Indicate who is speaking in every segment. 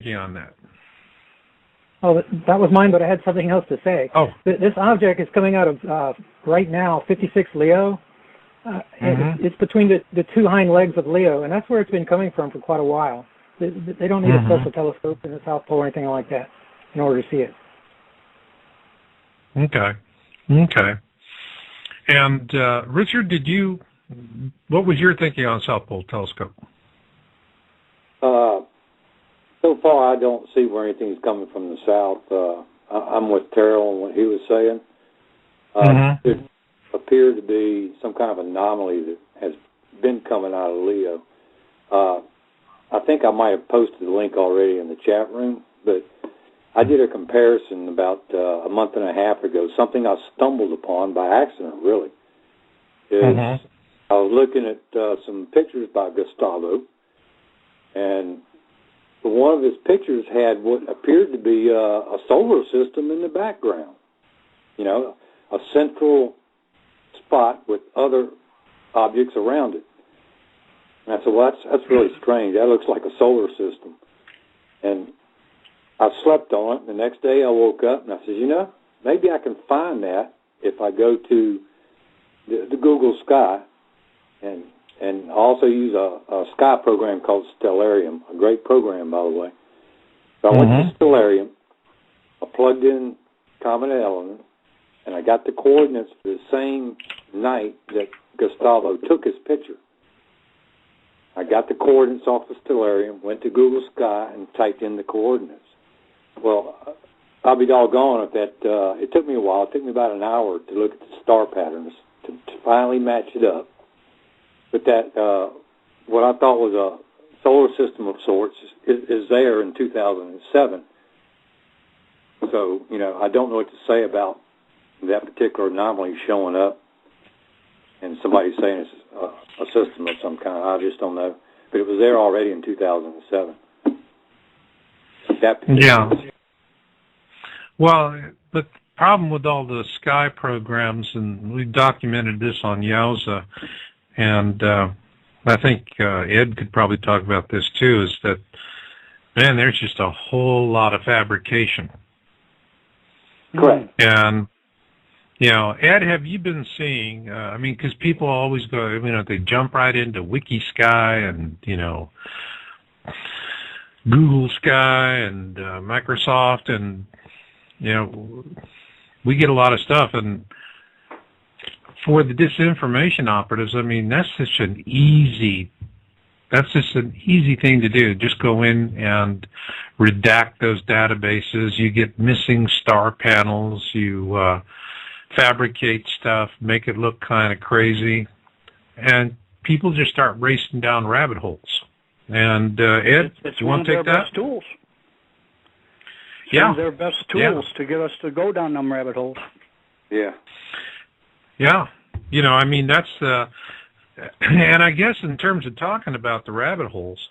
Speaker 1: thinking on that?
Speaker 2: Oh, that was mine, but I had something else to say.
Speaker 1: Oh.
Speaker 2: This object is coming out of, right now, 56 Leo. It's between the two hind legs of Leo, and that's where it's been coming from for quite a while. They don't need a special telescope in the South Pole or anything like that in order to see it.
Speaker 1: Okay. And Richard, what was your thinking on South Pole telescope?
Speaker 3: So far, I don't see where anything's coming from the south. I'm with Terral and what he was saying. It appeared to be some kind of anomaly that has been coming out of Leo. I think I might have posted the link already in the chat room, but I did a comparison about a month and a half ago, something I stumbled upon by accident, really. I was looking at some pictures by Gustavo, and one of his pictures had what appeared to be a solar system in the background. You know, a central spot with other objects around it. And I said, well, that's really strange. That looks like a solar system. And I slept on it. The next day I woke up and I said, maybe I can find that if I go to the Google Sky and also use a sky program called Stellarium, a great program, by the way. So I went to Stellarium, I plugged in Comet Elenin, and I got the coordinates for the same night that Gustavo took his picture. I got the coordinates off the Stellarium, went to Google Sky, and typed in the coordinates. Well, I'll be doggone if that, it took me a while. It took me about an hour to look at the star patterns to finally match it up. But that, what I thought was a solar system of sorts is there in 2007. So, I don't know what to say about that particular anomaly showing up and somebody saying it's a system of some kind. I just don't know. But it was there already in 2007.
Speaker 1: Yeah. Well, but the problem with all the sky programs, and we documented this on Yowza, and I think Ed could probably talk about this too, is that, man, there's just a whole lot of fabrication.
Speaker 3: Correct.
Speaker 1: And, Ed, have you been seeing, because people always go, they jump right into WikiSky and, Google Sky and Microsoft, and, we get a lot of stuff. And for the disinformation operatives, that's just an easy thing to do. Just go in and redact those databases. You get missing star panels. You fabricate stuff, make it look kind of crazy, and people just start racing down rabbit holes. And Ed,
Speaker 4: it's
Speaker 1: you want to take that?
Speaker 4: Best tools. It's one of their best tools to get us to go down them rabbit holes.
Speaker 3: Yeah.
Speaker 1: Yeah. That's and I guess in terms of talking about the rabbit holes,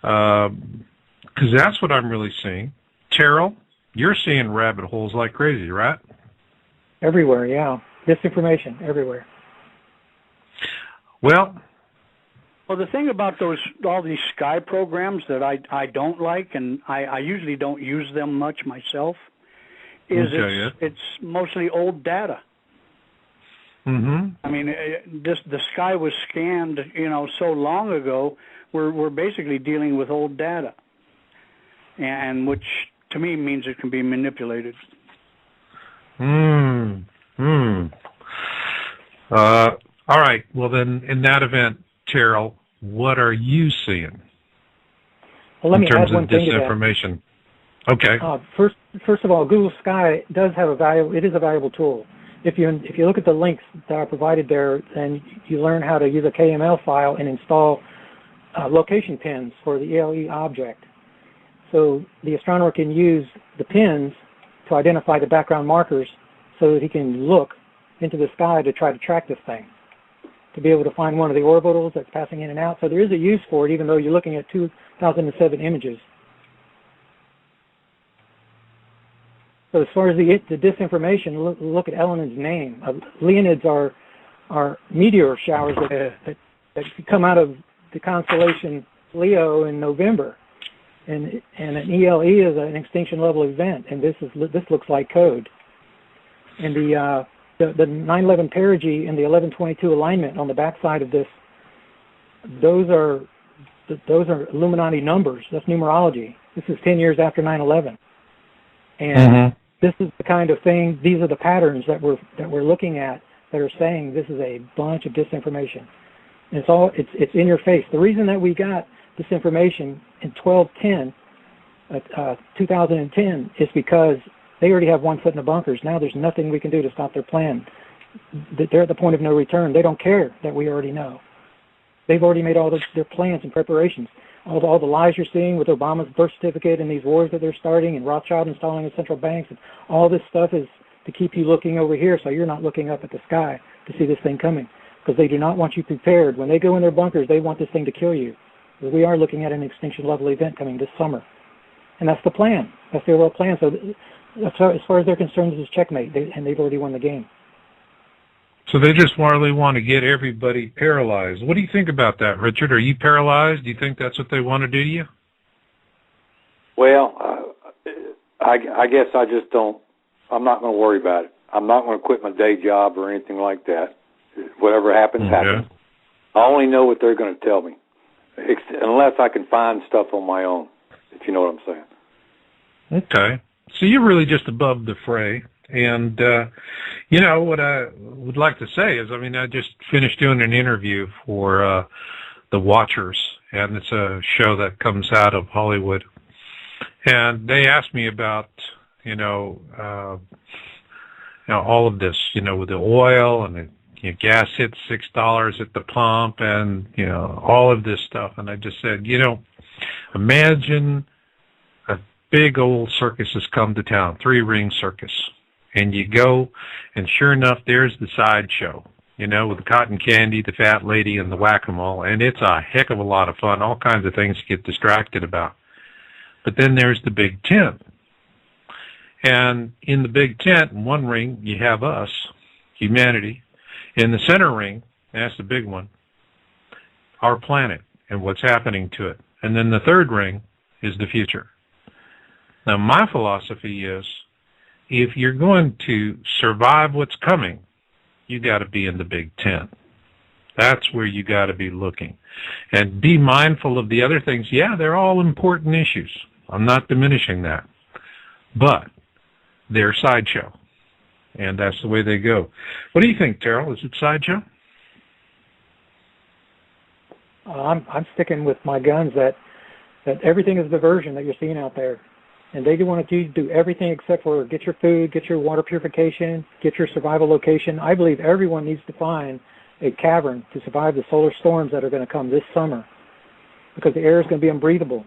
Speaker 1: because that's what I'm really seeing. Terral, you're seeing rabbit holes like crazy, right?
Speaker 2: Everywhere, yeah. Disinformation everywhere.
Speaker 1: Well,
Speaker 4: the thing about all these sky programs that I don't like, and I usually don't use them much myself, is it's mostly old data. The sky was scanned, so long ago. We're basically dealing with old data, and which to me means it can be manipulated.
Speaker 1: All right. Well, then, in that event, Terral, what are you seeing
Speaker 2: in
Speaker 1: terms of disinformation? Okay.
Speaker 2: First of all, Google Sky does have it is a valuable tool. If you look at the links that are provided there, then you learn how to use a KML file and install location pins for the E.L.E. object. So the astronomer can use the pins to identify the background markers so that he can look into the sky to try to track this thing, to be able to find one of the orbitals that's passing in and out. So there is a use for it, even though you're looking at 2007 images. So as far as the disinformation, look at Elenin's name. Leonids are meteor showers that come out of the constellation Leo in November. and an E.L.E. is an extinction level event, and this looks like code. And the 911 perigee and the 1122 alignment on the backside of this, those are Illuminati numbers. That's numerology. This is 10 years after 9/11, and this is the kind of thing. These are the patterns that we're looking at that are saying this is a bunch of disinformation. And it's in your face. The reason that we got this information in 2010 is because they already have one foot in the bunkers. Now there's nothing we can do to stop their plan. They're at the point of no return. They don't care that we already know. They've already made all their plans and preparations. All the lies you're seeing with Obama's birth certificate and these wars that they're starting and Rothschild installing the central banks, and all this stuff is to keep you looking over here so you're not looking up at the sky to see this thing coming, because they do not want you prepared. When they go in their bunkers, they want this thing to kill you. We are looking at an extinction level event coming this summer. And that's the plan. That's the overall plan. So as far as they're concerned, this is checkmate, and they've already won the game.
Speaker 1: So they just really want to get everybody paralyzed. What do you think about that, Richard? Are you paralyzed? Do you think that's what they want to do to you?
Speaker 3: Well, I guess I just don't. I'm not going to worry about it. I'm not going to quit my day job or anything like that. Whatever happens, happens. I only know what they're going to tell me, unless I can find stuff on my own, if you know what I'm saying.
Speaker 1: Okay. So you're really just above the fray. And, you know, what I would like to say is, I mean, I just finished doing an interview for The Watchers, and it's a show that comes out of Hollywood. And they asked me about, all of this, with the oil and the gas hits $6 at the pump and, all of this stuff. And I just said, imagine a big old circus has come to town, 3-ring circus. And you go, and sure enough, there's the sideshow, with the cotton candy, the fat lady, and the whack-a-mole. And it's a heck of a lot of fun, all kinds of things to get distracted about. But then there's the big tent. And in the big tent, in one ring, you have us, humanity. In the center ring, that's the big one, our planet and what's happening to it. And then the third ring is the future. Now, my philosophy is, if you're going to survive what's coming, you got to be in the big tent. That's where you got to be looking. And be mindful of the other things. Yeah, they're all important issues. I'm not diminishing that. But they're sideshow. And that's the way they go. What do you think, Terral? Is it sideshow?
Speaker 2: I'm sticking with my guns that everything is diversion that you're seeing out there. And they want you to do everything except for get your food, get your water purification, get your survival location. I believe everyone needs to find a cavern to survive the solar storms that are going to come this summer, because the air is going to be unbreathable.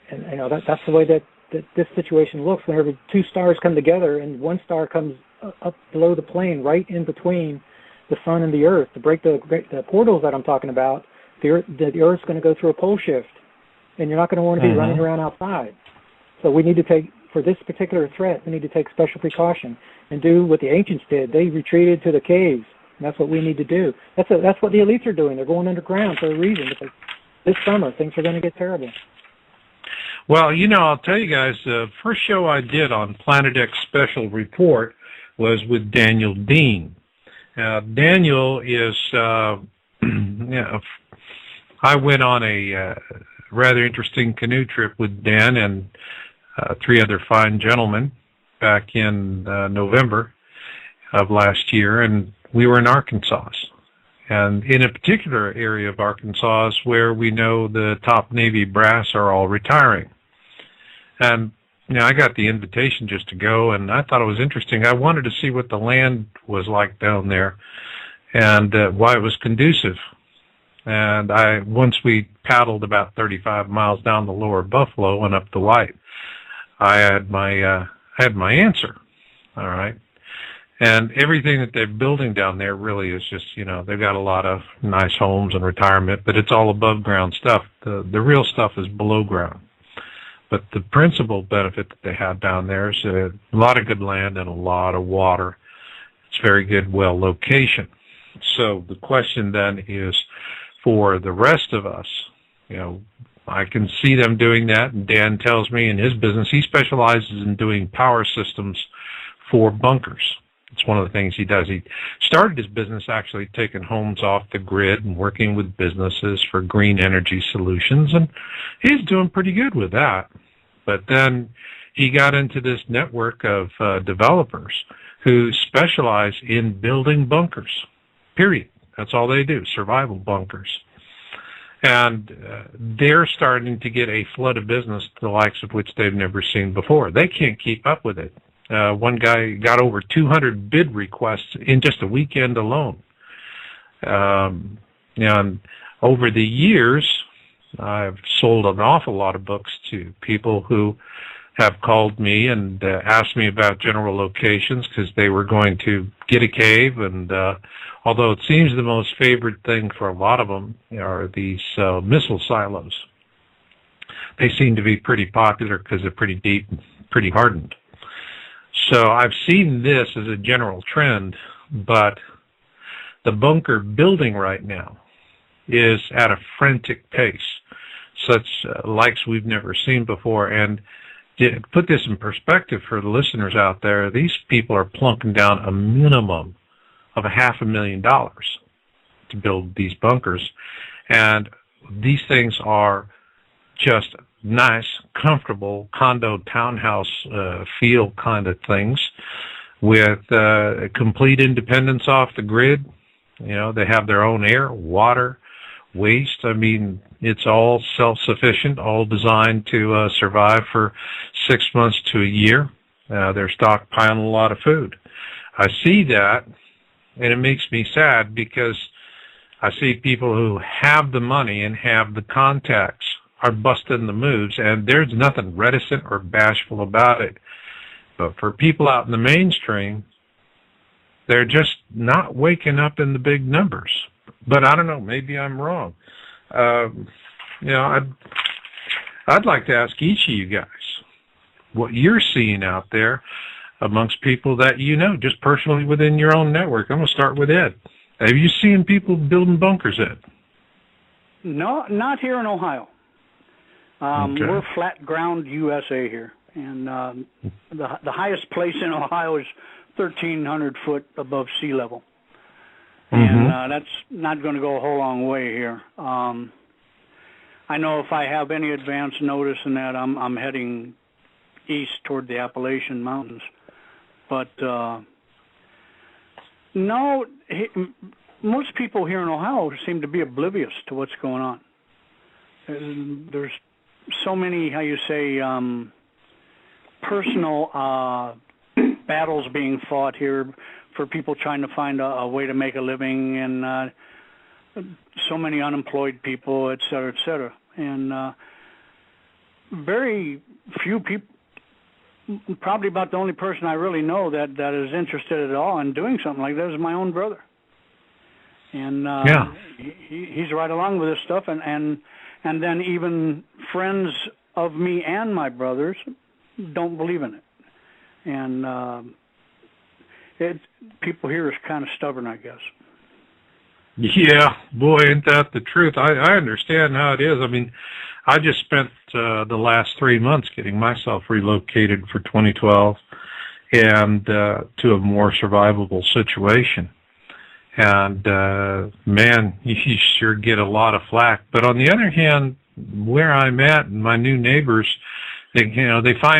Speaker 2: And that's the way that this situation looks. Whenever 2 stars come together and one star comes up below the plane, right in between the sun and the Earth, to break the portals that I'm talking about, the Earth's going to go through a pole shift, and you're not going to want to be running around outside. So we need to take, for this particular threat, we need to take special precaution and do what the ancients did. They retreated to the caves, and that's what we need to do. That's what the elites are doing. They're going underground for a reason, because this summer things are going to get terrible.
Speaker 1: Well, I'll tell you guys, the first show I did on Planet X Special Report was with Daniel Dean. Daniel is, I went on a rather interesting canoe trip with Dan and 3 other fine gentlemen back in November of last year, and we were in Arkansas. And in a particular area of Arkansas where we know the top Navy brass are all retiring. And, I got the invitation just to go, and I thought it was interesting. I wanted to see what the land was like down there and why it was conducive. And once we paddled about 35 miles down the lower Buffalo and up the White, I had my answer. All right. And everything that they're building down there really is just, they've got a lot of nice homes and retirement, but it's all above ground stuff. The real stuff is below ground. But the principal benefit that they have down there is a lot of good land and a lot of water. It's very good, well location. So the question then is, for the rest of us, I can see them doing that, and Dan tells me in his business he specializes in doing power systems for bunkers. It's one of the things he does. He started his business actually taking homes off the grid and working with businesses for green energy solutions, and he's doing pretty good with that. But then he got into this network of developers who specialize in building bunkers, period. That's all they do, survival bunkers. And they're starting to get a flood of business, the likes of which they've never seen before. They can't keep up with it. One guy got over 200 bid requests in just a weekend alone. And over the years, I've sold an awful lot of books to people who have called me and asked me about general locations because they were going to get a cave. And although it seems the most favored thing for a lot of them are these missile silos, they seem to be pretty popular because they're pretty deep and pretty hardened. So I've seen this as a general trend, but the bunker building right now is at a frantic pace, such likes we've never seen before. And to put this in perspective for the listeners out there, these people are plunking down a minimum of $500,000 to build these bunkers. And these things are just nice, comfortable condo townhouse feel kind of things with complete independence off the grid. You know, they have their own air, water, waste. I mean, it's all self-sufficient, all designed to survive for 6 months to a year. They're stockpiling a lot of food. I see that, and it makes me sad because I see people who have the money and have the contacts are busting the moves, and there's nothing reticent or bashful about it. But for people out in the mainstream, they're just not waking up in the big numbers. But I don't know, maybe I'm wrong. You know, I'd like to ask each of you guys what you're seeing out there amongst people that you know, just personally within your own network. I'm going to start with Ed. Have you seen people building bunkers, Ed?
Speaker 4: No, not here in Ohio.
Speaker 1: Okay.
Speaker 4: We're flat ground USA here, and the highest place in Ohio is 1,300 foot above sea level. And that's not going to go a whole long way here. I know if I have any advance notice in that, I'm heading east toward the Appalachian Mountains. But no, most people here in Ohio seem to be oblivious to what's going on. There's so many, how you say, personal battles being fought here for people trying to find a way to make a living, and so many unemployed people, et cetera, et cetera. And very few people, probably about the only person I really know that is interested at all in doing something like that is my own brother. And he's right along with this stuff, and then even friends of me and my brothers don't believe in it. And people here is kind of stubborn, I guess.
Speaker 1: Yeah, boy, ain't that the truth. I understand how it is. I mean, I just spent the last 3 months getting myself relocated for 2012 and to a more survivable situation. And, man, you sure get a lot of flack. But on the other hand, where I'm at and my new neighbors, they find